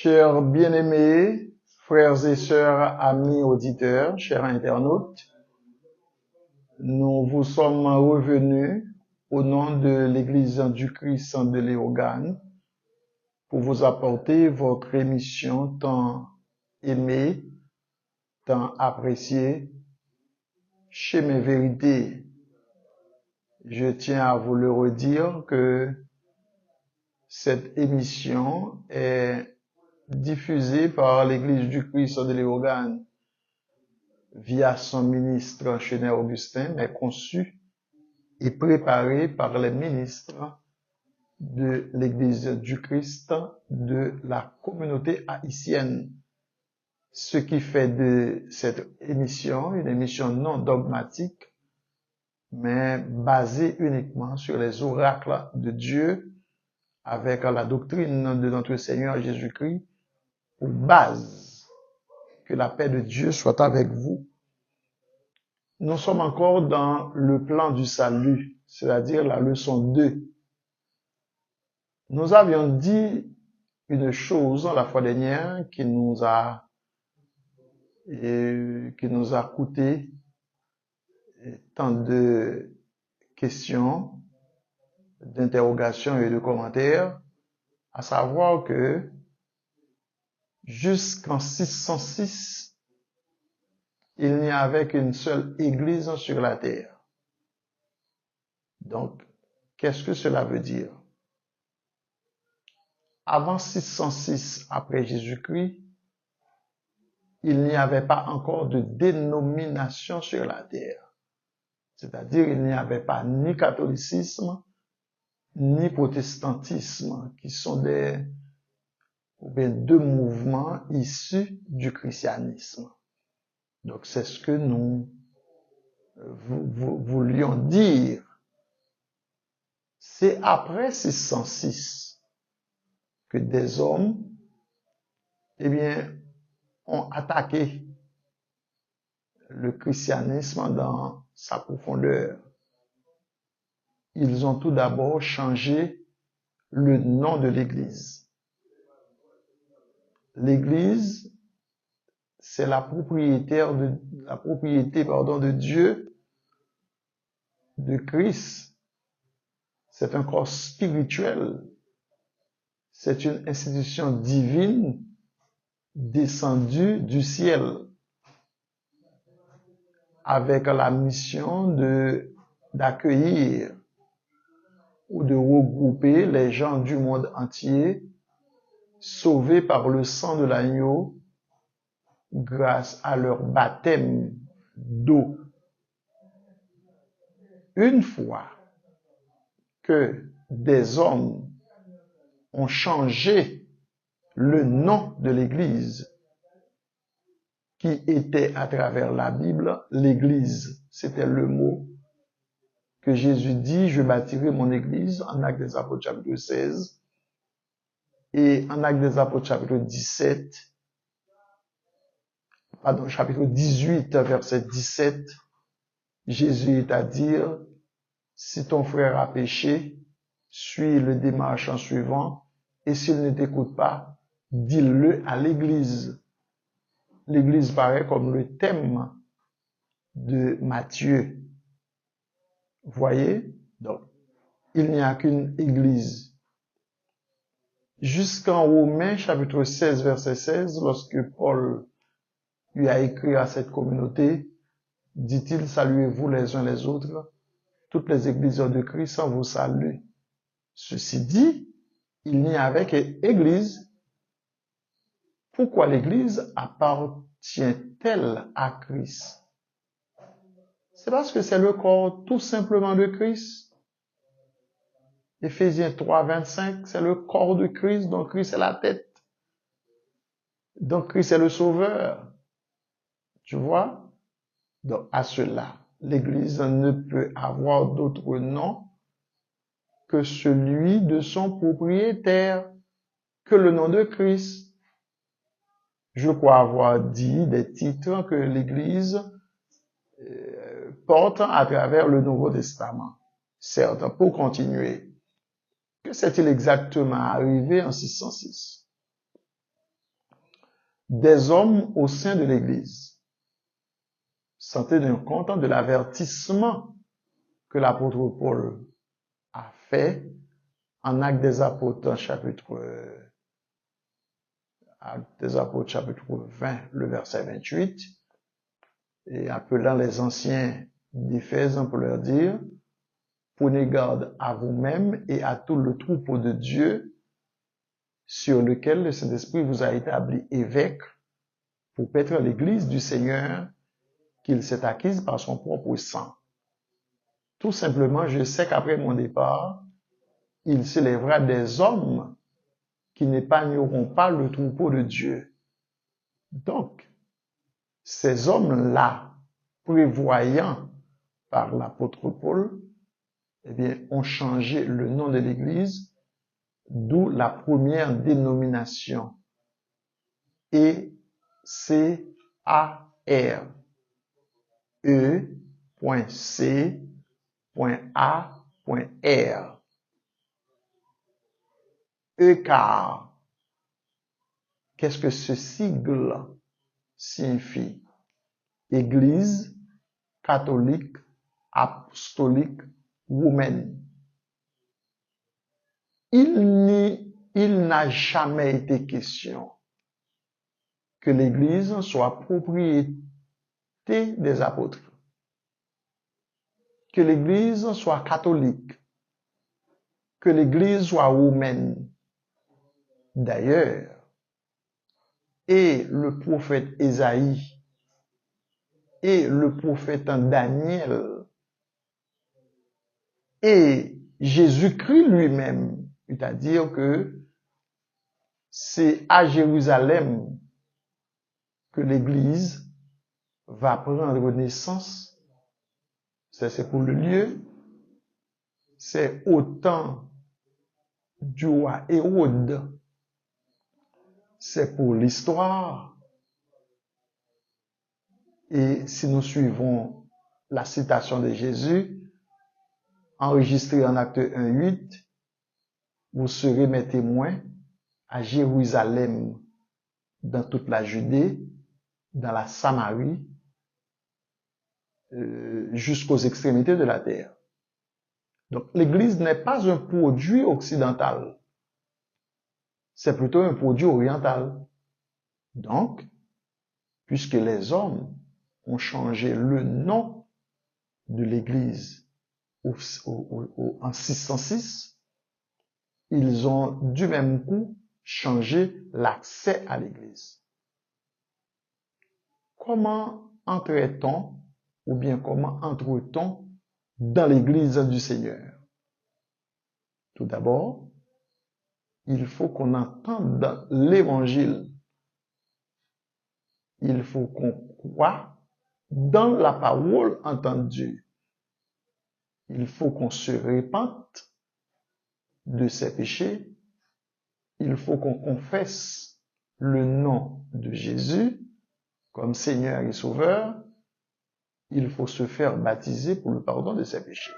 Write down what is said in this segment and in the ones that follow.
Chers bien-aimés, frères et sœurs, amis auditeurs, chers internautes, nous vous sommes revenus au nom de l'Église du Christ de Léogane pour vous apporter votre émission tant aimée, tant appréciée, chez mes vérités. Je tiens à vous le redire que cette émission est diffusée par l'Église du Christ de Léogane via son ministre Chenet Augustin, mais conçue et préparée par les ministres de l'Église du Christ de la communauté haïtienne. Ce qui fait de cette émission une émission non dogmatique, mais basée uniquement sur les oracles de Dieu, avec la doctrine de notre Seigneur Jésus-Christ pour base. Que la paix de Dieu soit avec vous. Nous sommes encore dans le plan du salut, c'est-à-dire la leçon 2. Nous avions dit une chose la fois dernière qui nous a coûté tant de questions, d'interrogations et de commentaires, à savoir que jusqu'en 606, il n'y avait qu'une seule église sur la terre. Donc, qu'est-ce que cela veut dire? Avant 606 après Jésus-Christ, il n'y avait pas encore de dénomination sur la terre. C'est-à-dire, il n'y avait pas ni catholicisme, ni protestantisme, qui sont deux mouvements issus du christianisme. Donc, c'est ce que nous voulions dire. C'est après 606 que des hommes, ont attaqué le christianisme dans sa profondeur. Ils ont tout d'abord changé le nom de l'Église. L'Église, c'est la propriété de Dieu, de Christ. C'est un corps spirituel. C'est une institution divine descendue du ciel avec la mission d'accueillir ou de regrouper les gens du monde entier sauvés par le sang de l'agneau grâce à leur baptême d'eau. Une fois que des hommes ont changé le nom de l'Église, qui était à travers la Bible, l'Église, c'était le mot que Jésus dit, je bâtirai mon Église, en Actes des Apôtres chapitre 16, et en Actes des Apôtres chapitre 18, verset 17, Jésus est à dire, si ton frère a péché, suis le démarche en suivant, et s'il ne t'écoute pas, dis-le à l'Église. L'Église paraît comme le thème de Matthieu. Voyez? Donc, il n'y a qu'une Église. Jusqu'en Romains, chapitre 16, verset 16, lorsque Paul lui a écrit à cette communauté, dit-il, saluez-vous les uns les autres, toutes les églises de Christ vous saluent. Ceci dit, il n'y avait qu'Église. Pourquoi l'Église appartient-elle à Christ? C'est parce que c'est le corps tout simplement de Christ. Éphésiens 3, 25, c'est le corps de Christ, donc Christ est la tête. Donc Christ est le sauveur. Tu vois? Donc à cela, l'Église ne peut avoir d'autre nom que celui de son propriétaire, que le nom de Christ. Je crois avoir dit des titres que l'Église porte à travers le Nouveau Testament. Certes, pour continuer, que s'est-il exactement arrivé en 606? des hommes au sein de l'Église sont tenus compte de l'avertissement que l'apôtre Paul a fait en Actes des Apôtres, chapitre 20, le verset 28, et appelant les anciens d'Éphèse pour leur dire, prenez garde à vous-même et à tout le troupeau de Dieu sur lequel le Saint-Esprit vous a établi évêque pour paître l'Église du Seigneur qu'il s'est acquise par son propre sang. Tout simplement, je sais qu'après mon départ, il s'élèvera des hommes qui n'épargneront pas le troupeau de Dieu. Donc, ces hommes-là, prévoyant par l'apôtre Paul, eh bien, ont changé le nom de l'Église, d'où la première dénomination, E-C-A-R, E.C.A.R. ECAR. Qu'est-ce que ce sigle signifie? Église catholique apostolique roumaine. Il n'a jamais été question que l'Église soit propriété des apôtres, que l'Église soit catholique, que l'Église soit roumaine. D'ailleurs, et le prophète Ésaïe et le prophète Daniel et Jésus-Christ lui-même, c'est-à-dire que c'est à Jérusalem que l'Église va prendre naissance. C'est pour le lieu. C'est au temps du roi Hérode. C'est pour l'histoire. Et si nous suivons la citation de Jésus, enregistrée en Acte 1:8, vous serez mes témoins à Jérusalem, dans toute la Judée, dans la Samarie, jusqu'aux extrémités de la terre. Donc l'Église n'est pas un produit occidental, c'est plutôt un produit oriental. Donc, puisque les hommes ont changé le nom de l'Église en 606, ils ont du même coup changé l'accès à l'Église. Comment entrait-on ou bien comment entre-t-on dans l'Église du Seigneur? Tout d'abord, il faut qu'on entende l'Évangile. Il faut qu'on croie dans la parole entendue. Il faut qu'on se répente de ses péchés. Il faut qu'on confesse le nom de Jésus comme Seigneur et Sauveur. Il faut se faire baptiser pour le pardon de ses péchés.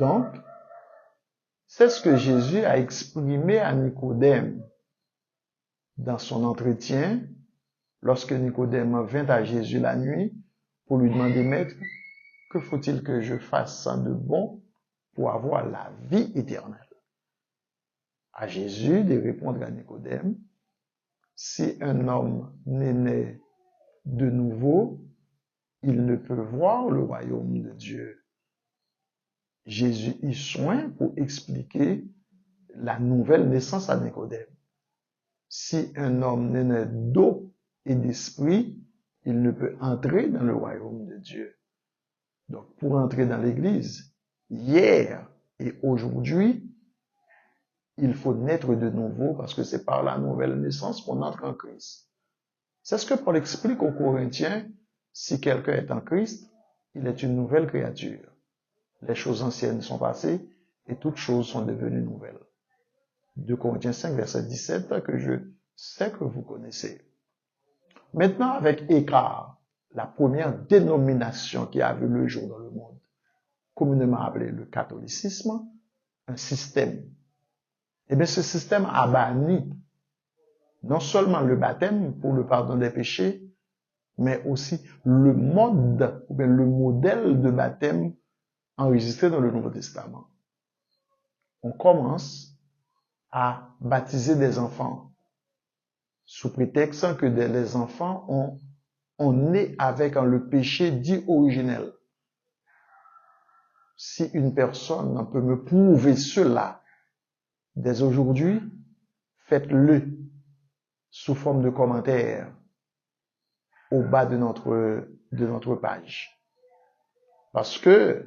Donc, c'est ce que Jésus a exprimé à Nicodème dans son entretien, lorsque Nicodème vint à Jésus la nuit pour lui demander, Maître, que faut-il que je fasse de bon pour avoir la vie éternelle? À Jésus de répondre à Nicodème, si un homme n'est né de nouveau, il ne peut voir le royaume de Dieu. Jésus eut soin pour expliquer la nouvelle naissance à Nicodème. Si un homme n'est né d'eau et d'esprit, il ne peut entrer dans le royaume de Dieu. Donc, pour entrer dans l'Église, hier et aujourd'hui, il faut naître de nouveau parce que c'est par la nouvelle naissance qu'on entre en Christ. C'est ce que Paul explique aux Corinthiens. Si quelqu'un est en Christ, il est une nouvelle créature. Les choses anciennes sont passées et toutes choses sont devenues nouvelles. 2 Corinthiens 5, verset 17, que je sais que vous connaissez. Maintenant, avec Écart, la première dénomination qui a vu le jour dans le monde, communément appelée le catholicisme, un système. Eh bien, ce système a banni non seulement le baptême pour le pardon des péchés, mais aussi le mode, ou bien le modèle de baptême enregistré dans le Nouveau Testament. On commence à baptiser des enfants sous prétexte que les enfants ont né avec le péché dit originel. Si une personne peut me prouver cela dès aujourd'hui, faites-le sous forme de commentaire au bas de notre page. Parce que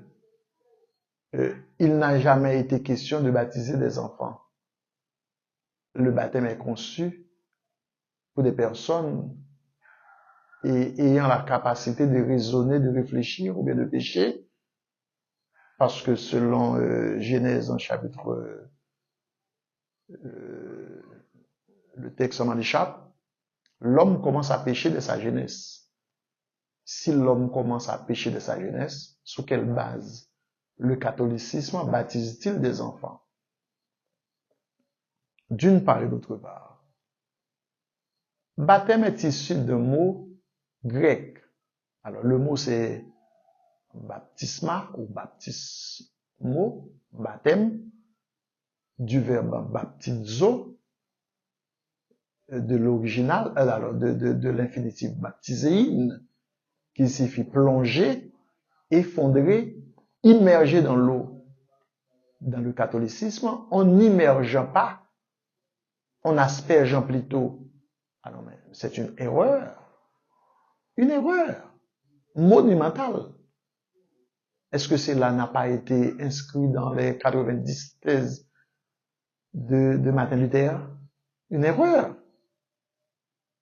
il n'a jamais été question de baptiser des enfants. Le baptême est conçu pour des personnes ayant la capacité de raisonner, de réfléchir ou bien de pécher. Parce que selon Genèse en chapitre, le texte s'en échappe, l'homme commence à pécher de sa jeunesse. Si l'homme commence à pécher de sa jeunesse, sous quelle base le catholicisme baptise-t-il des enfants? D'une part et d'autre part. Baptême est issu d'un mot grec. Alors le mot c'est baptisma ou baptismo, baptême, du verbe baptizo, de l'original, alors de l'infinitif baptisein, qui signifie plonger, effondrer, immerger dans l'eau. Dans le catholicisme, on n'immerge pas, on asperge plutôt. Alors, mais c'est une erreur monumentale. Est-ce que cela n'a pas été inscrit dans les 90 thèses de Martin Luther? Une erreur.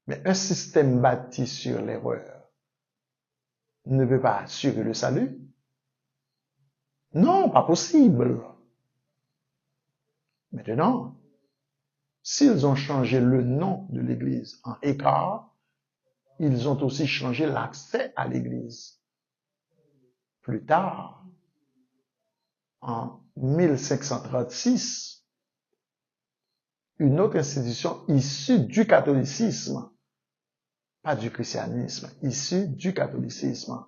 Mais un système bâti sur l'erreur ne peut pas assurer le salut. Non, pas possible. Maintenant, s'ils ont changé le nom de l'Église en écart, ils ont aussi changé l'accès à l'Église. Plus tard, en 1536, une autre institution issue du catholicisme, pas du christianisme, issue du catholicisme.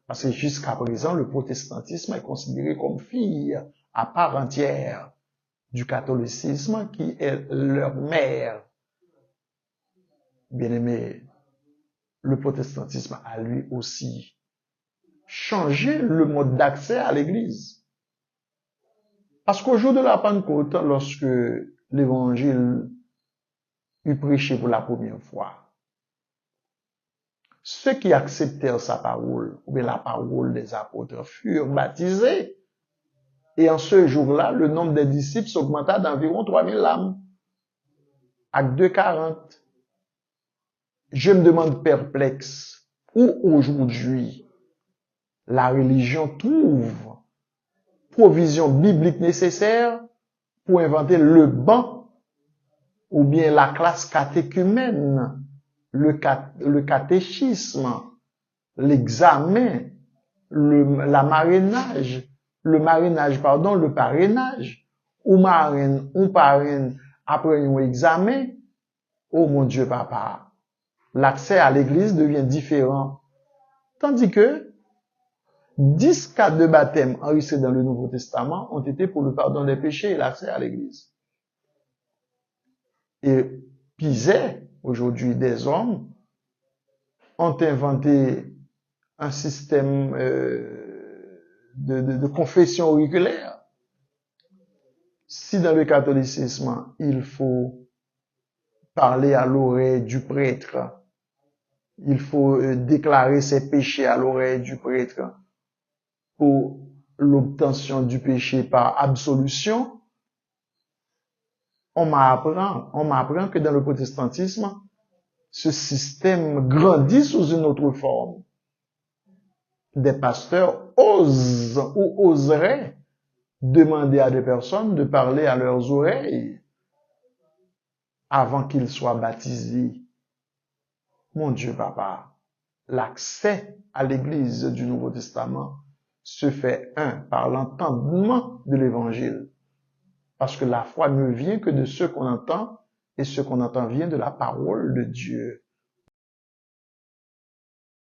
Parce que jusqu'à présent, le protestantisme est considéré comme fille à part entière du catholicisme qui est leur mère. Bien-aimé, le protestantisme a lui aussi changé le mode d'accès à l'Église. Parce qu'au jour de la Pentecôte, lorsque l'Évangile eut prêché pour la première fois, ceux qui acceptèrent sa parole, ou bien la parole des apôtres, furent baptisés. Et en ce jour-là, le nombre des disciples s'augmenta d'environ 3000 âmes. Acte 2:40. Je me demande perplexe, où aujourd'hui la religion trouve provision biblique nécessaire pour inventer le banc ou bien la classe catéchumène, le catéchisme, l'examen, le parrainage, ou parraine après un examen. Oh mon Dieu, papa, l'accès à l'église devient différent. Tandis que 10 cas de baptême enregistrés dans le Nouveau Testament ont été pour le pardon des péchés et l'accès à l'église. Et Pizet, aujourd'hui des hommes, ont inventé un système de confession auriculaire. Si dans le catholicisme, il faut parler à l'oreille du prêtre, il faut déclarer ses péchés à l'oreille du prêtre pour l'obtention du péché par absolution, on m'apprend que dans le protestantisme, ce système grandit sous une autre forme. Des pasteurs osent ou oseraient demander à des personnes de parler à leurs oreilles avant qu'ils soient baptisés. Mon Dieu, papa, l'accès à l'église du Nouveau Testament se fait, par l'entendement de l'évangile. Parce que la foi ne vient que de ce qu'on entend, et ce qu'on entend vient de la parole de Dieu.